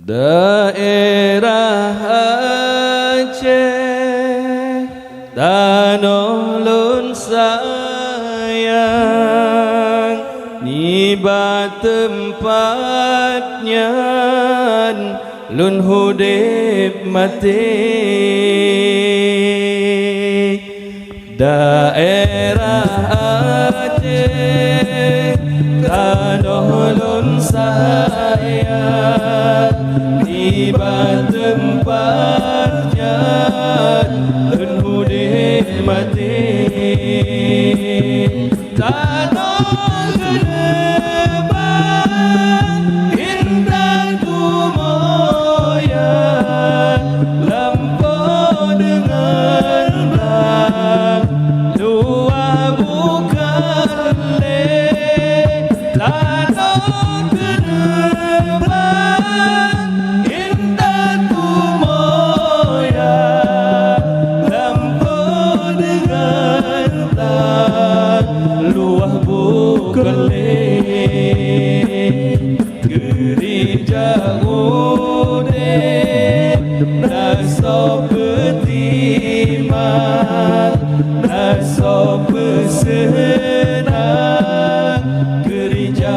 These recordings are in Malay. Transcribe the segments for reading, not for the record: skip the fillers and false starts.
Daerah Aceh tanah lun sayang, nibat tempatnya lun hudip mati. Daerah Aceh tanah lun sayang, nibat tempatnya lun hudip mati. Tanah geneban indah kumoyan, lampau dengan belang luar bukan leh. Tanah geneban indah kumoyan, lampau dengan belang luar bukan leh. Gereja udeh naso petiman, naso pesenang, gereja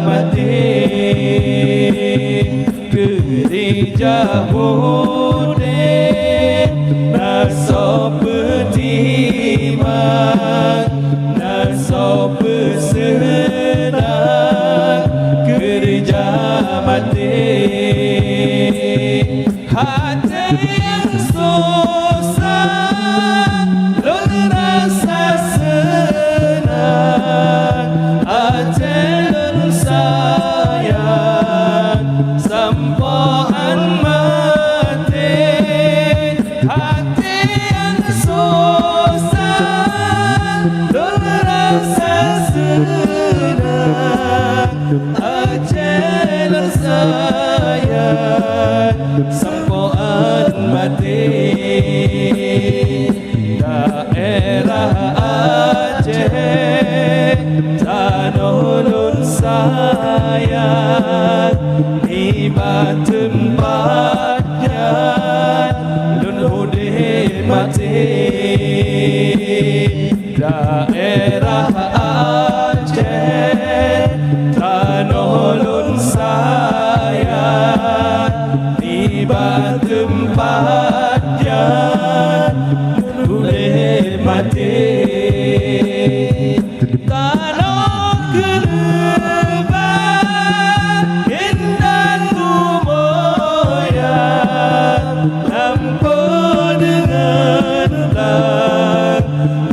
mati. Gereja udeh naso petiman, naso pesenang, gereja mati. Hati yang susah lun rasa senang, Aceh lun sayang sampoan mati. Hati yang susah lun rasa senang, Aceh lun sayang sampoan mati. Daerah Aceh tanah lun sayang, nibat tempatnya lun hudip mati. Daerah Aceh tanah lun sayang, nibat tempatnya lun hudip mati. Tanah geneban indah kumoyan, lampau dengan belang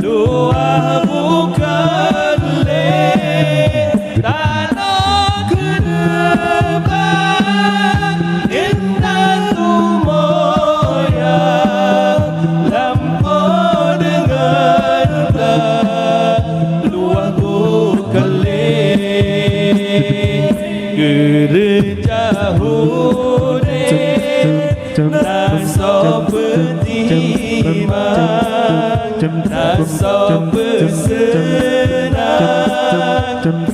luar bukan leh. Tanah geneban indah kumoyan, lampau dengan belang luar bukan leh. Gereja hudip naso petiman, naso pesenang,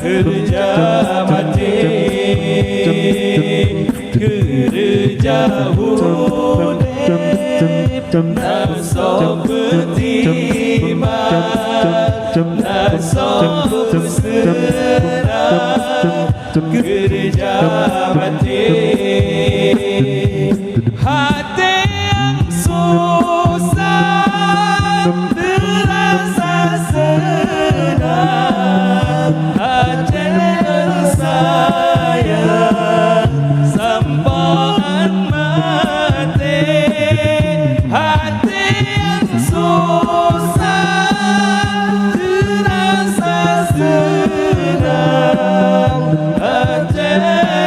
gereja mati. Gereja hudip naso petiman, naso pesenang, gereja mati. Hati yang susah terasa senang, Aceh lun sayang sampoan mati. Hati yang susah terasa senang, Aceh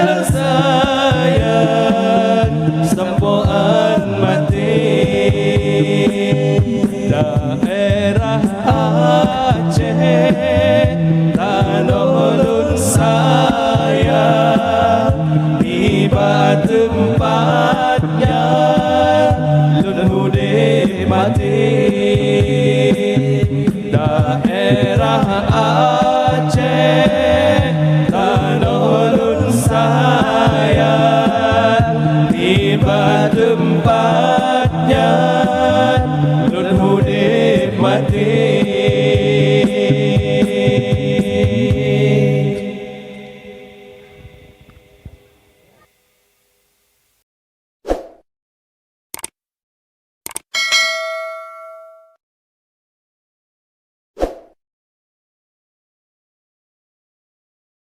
lun sayang sampoan mati. yang